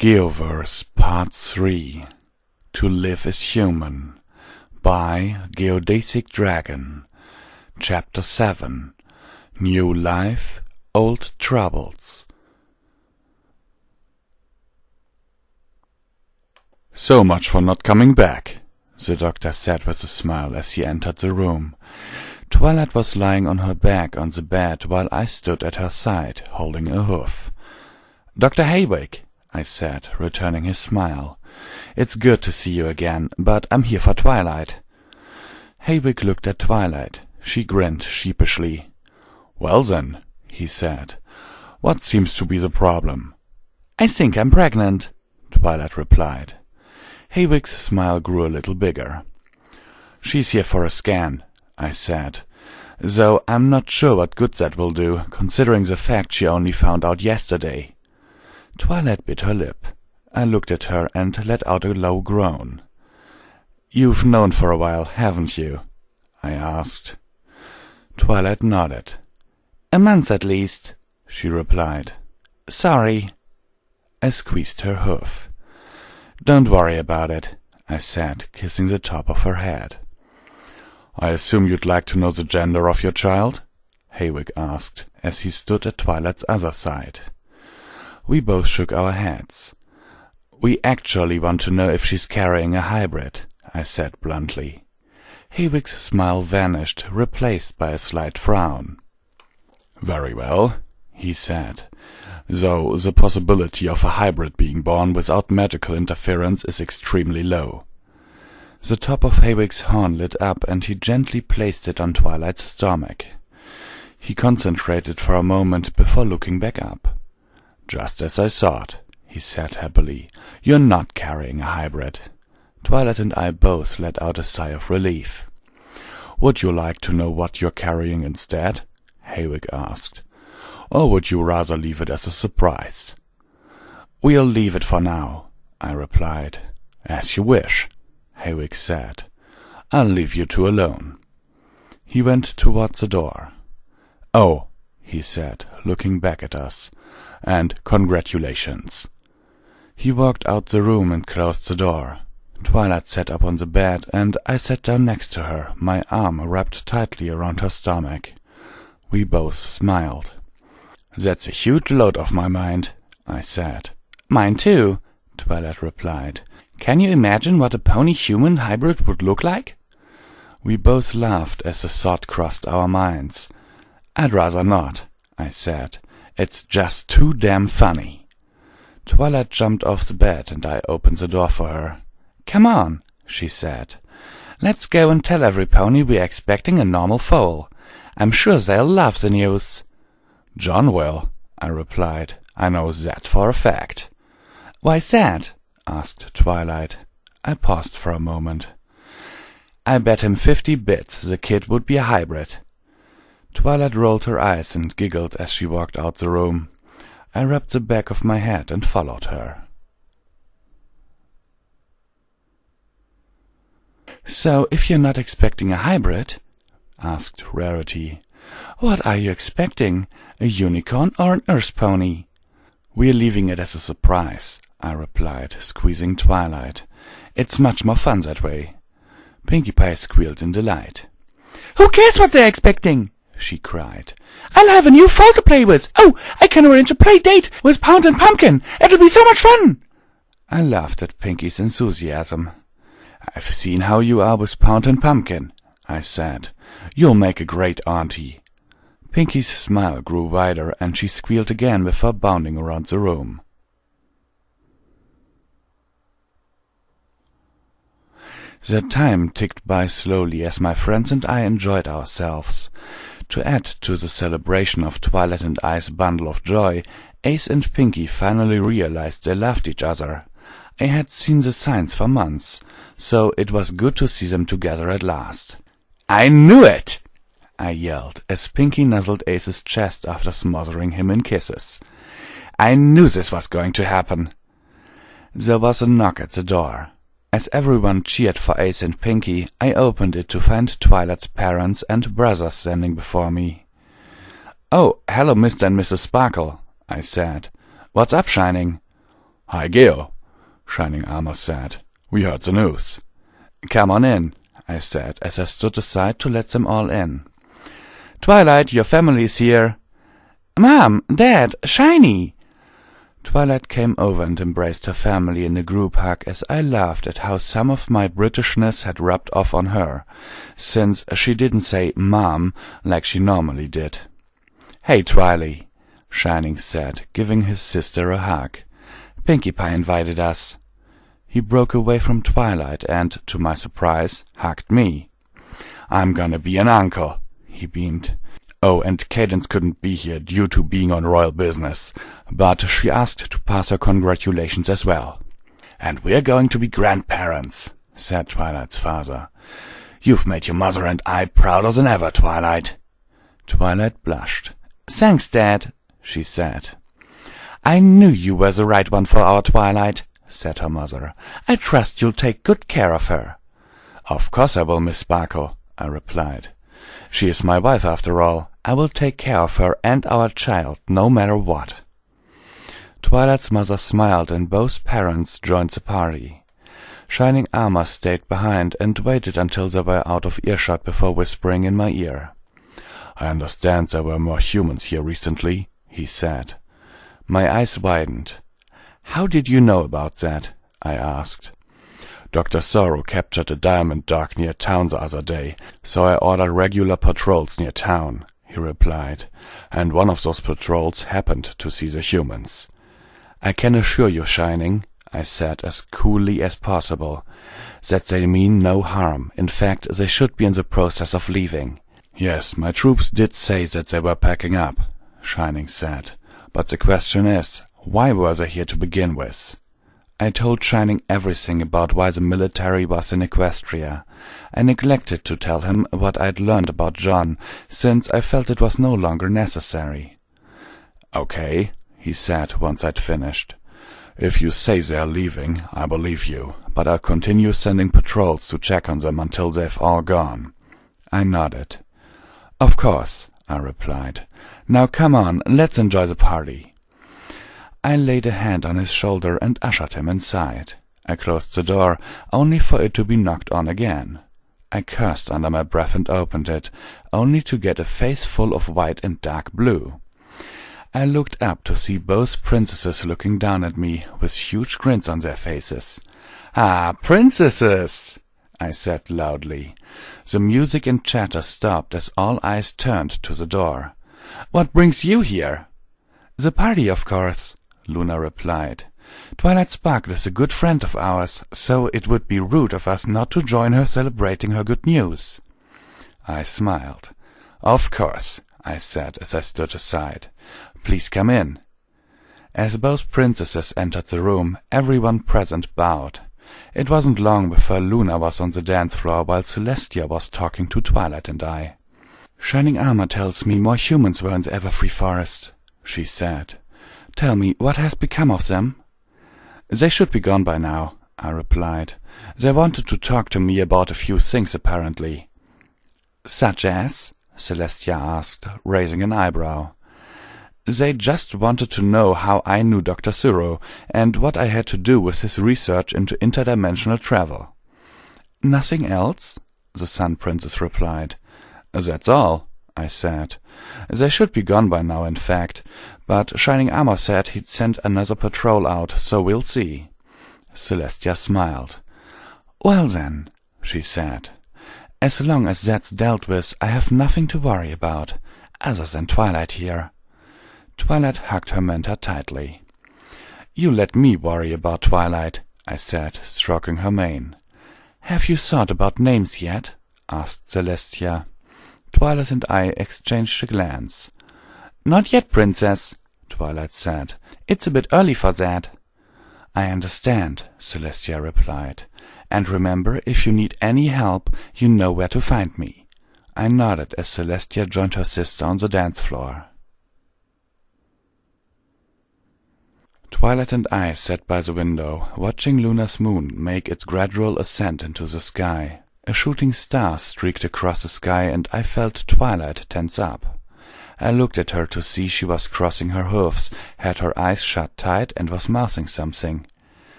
Geoverse Part 3 To Live as Human by GeodesicDragon Chapter 7 New Life, Old Troubles. "So much for not coming back," the doctor said with a smile as he entered the room. Twilight was lying on her back on the bed while I stood at her side, holding a hoof. "Dr. Haywick," I said, returning his smile. "It's good to see you again, but I'm here for Twilight." Haywick looked at Twilight. She grinned sheepishly. "Well then," he said, "what seems to be the problem?" "I think I'm pregnant," Twilight replied. Haywick's smile grew a little bigger. "She's here for a scan," I said, "though I'm not sure what good that will do, considering the fact she only found out yesterday." Twilight bit her lip. I looked at her and let out a low groan. "You've known for a while, haven't you?" I asked. Twilight nodded. "A month at least," she replied. "Sorry." I squeezed her hoof. "Don't worry about it," I said, kissing the top of her head. "I assume you'd like to know the gender of your child?" Haywick asked, as he stood at Twilight's other side. We both shook our heads. "We actually want to know if she's carrying a hybrid," I said bluntly. Haywick's smile vanished, replaced by a slight frown. "Very well," he said, "though the possibility of a hybrid being born without magical interference is extremely low." The top of Haywick's horn lit up, and he gently placed it on Twilight's stomach. He concentrated for a moment before looking back up. "Just as I thought," he said happily. "You're not carrying a hybrid." Twilight and I both let out a sigh of relief. "Would you like to know what you're carrying instead?" Haywick asked. "Or would you rather leave it as a surprise?" "We'll leave it for now," I replied. "As you wish," Haywick said. "I'll leave you two alone." He went towards the door. "Oh," he said, looking back at us, "and congratulations." He walked out the room and closed the door. Twilight sat up on the bed, and I sat down next to her, my arm wrapped tightly around her stomach. We both smiled. "That's a huge load off my mind," I said. "Mine too," Twilight replied. "Can you imagine what a pony-human hybrid would look like?" We both laughed as the thought crossed our minds. "I'd rather not," I said. "It's just too damn funny." Twilight jumped off the bed, and I opened the door for her. "Come on," she said. "Let's go and tell every pony we're expecting a normal foal. I'm sure they'll love the news." "John will," I replied. "I know that for a fact." "Why's that?" asked Twilight. I paused for a moment. "I bet him 50 bits the kid would be a hybrid." Twilight rolled her eyes and giggled as she walked out the room. I rubbed the back of my head and followed her. "So, if you're not expecting a hybrid," asked Rarity, "what are you expecting? A unicorn or an earth pony?" "We're leaving it as a surprise," I replied, squeezing Twilight. "It's much more fun that way." Pinkie Pie squealed in delight. "Who cares what they're expecting?" she cried. "I'll have a new foal to play with. Oh, I can arrange a play date with Pound and Pumpkin. It'll be so much fun." I laughed at Pinkie's enthusiasm. "I've seen how you are with Pound and Pumpkin," I said. "You'll make a great auntie." Pinkie's smile grew wider, and she squealed again before bounding around the room. The time ticked by slowly as my friends and I enjoyed ourselves. To add to the celebration of Twilight and I's bundle of joy, Ace and Pinkie finally realized they loved each other. I had seen the signs for months, so it was good to see them together at last. "I knew it!" I yelled, as Pinkie nuzzled Ace's chest after smothering him in kisses. "I knew this was going to happen." There was a knock at the door. As everyone cheered for Ace and Pinkie, I opened it to find Twilight's parents and brother standing before me. "Oh, hello, Mr. and Mrs. Sparkle," I said. "What's up, Shining?" "Hi, Geo," Shining Armor said. "We heard the news." "Come on in," I said as I stood aside to let them all in. "Twilight, your family's here." "Mom, Dad, Shiny!" Twilight came over and embraced her family in a group hug as I laughed at how some of my Britishness had rubbed off on her, since she didn't say Mom like she normally did. "Hey, Twily," Shining said, giving his sister a hug. "Pinkie Pie invited us." He broke away from Twilight and, to my surprise, hugged me. "I'm gonna be an uncle," he beamed. "Oh, and Cadence couldn't be here due to being on royal business, but she asked to pass her congratulations as well." "And we're going to be grandparents," said Twilight's father. "You've made your mother and I prouder than ever, Twilight." Twilight blushed. "Thanks, Dad," she said. "I knew you were the right one for our Twilight," said her mother. "I trust you'll take good care of her." "Of course I will, Miss Sparkle," I replied. "She is my wife, after all. I will take care of her and our child, no matter what." Twilight's mother smiled, and both parents joined the party. Shining Armor stayed behind and waited until they were out of earshot before whispering in my ear. "I understand there were more humans here recently," he said. My eyes widened. "How did you know about that?" I asked. "Dr. Sorrow captured a diamond dog near town the other day, so I ordered regular patrols near town," he replied, "and one of those patrols happened to see the humans." "I can assure you, Shining," I said as coolly as possible, "that they mean no harm. In fact, they should be in the process of leaving." "Yes, my troops did say that they were packing up," Shining said, "but the question is, why were they here to begin with?" I told Shining everything about why the military was in Equestria. I neglected to tell him what I'd learned about John, since I felt it was no longer necessary. "Okay," he said once I'd finished. "If you say they're leaving, I believe you, but I'll continue sending patrols to check on them until they've all gone." I nodded. "Of course," I replied. "Now come on, let's enjoy the party." I laid a hand on his shoulder and ushered him inside. I closed the door, only for it to be knocked on again. I cursed under my breath and opened it, only to get a face full of white and dark blue. I looked up to see both princesses looking down at me, with huge grins on their faces. "Ah, princesses!" I said loudly. The music and chatter stopped as all eyes turned to the door. "What brings you here?" "The party, of course," Luna replied. "Twilight Sparkle is a good friend of ours, so it would be rude of us not to join her celebrating her good news." I smiled. "Of course," I said as I stood aside. "Please come in." As both princesses entered the room, everyone present bowed. It wasn't long before Luna was on the dance floor while Celestia was talking to Twilight and I. "Shining Armor tells me more humans were in the Everfree Forest," she said. "Tell me, what has become of them?" "They should be gone by now," I replied. "They wanted to talk to me about a few things, apparently." "Such as?" Celestia asked, raising an eyebrow. "They just wanted to know how I knew Dr. Sorrow, and what I had to do with his research into interdimensional travel." "Nothing else?" the Sun Princess replied. "That's all," I said. "They should be gone by now, in fact, but Shining Armor said he'd send another patrol out, so we'll see." Celestia smiled. "Well then," she said, "as long as that's dealt with, I have nothing to worry about, other than Twilight here." Twilight hugged her mentor tightly. "You let me worry about Twilight," I said, stroking her mane. "Have you thought about names yet?" asked Celestia. Twilight and I exchanged a glance. "Not yet, Princess," Twilight said. "It's a bit early for that." "I understand," Celestia replied. "And remember, if you need any help, you know where to find me." I nodded as Celestia joined her sister on the dance floor. Twilight and I sat by the window, watching Luna's moon make its gradual ascent into the sky. A shooting star streaked across the sky, and I felt Twilight tense up. I looked at her to see she was crossing her hoofs, had her eyes shut tight, and was mouthing something.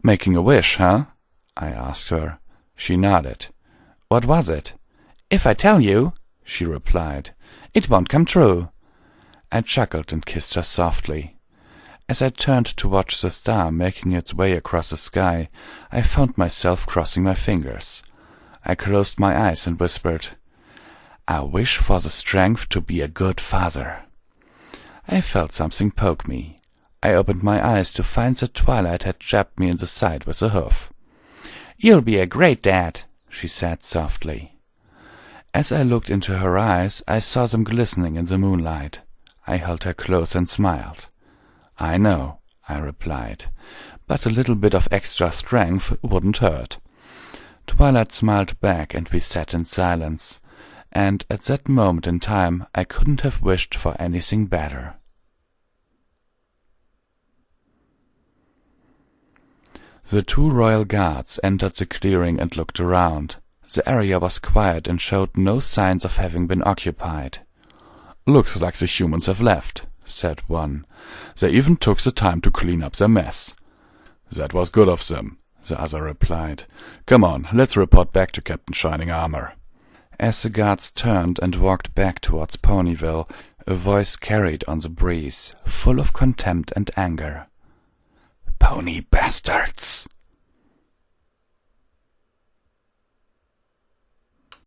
"Making a wish, huh?" I asked her. She nodded. "What was it?" "If I tell you," she replied, "it won't come true." I chuckled and kissed her softly. As I turned to watch the star making its way across the sky, I found myself crossing my fingers. I closed my eyes and whispered, "I wish for the strength to be a good father." I felt something poke me. I opened my eyes to find that Twilight had jabbed me in the side with a hoof. "You'll be a great dad," she said softly. As I looked into her eyes, I saw them glistening in the moonlight. I held her close and smiled. "I know," I replied, "but a little bit of extra strength wouldn't hurt." Twilight smiled back and we sat in silence, and at that moment in time I couldn't have wished for anything better. The two royal guards entered the clearing and looked around. The area was quiet and showed no signs of having been occupied. "Looks like the humans have left," said one. "They even took the time to clean up their mess." "That was good of them," the other replied. "Come on, let's report back to Captain Shining Armor." As the guards turned and walked back towards Ponyville, a voice carried on the breeze, full of contempt and anger. "Pony bastards!"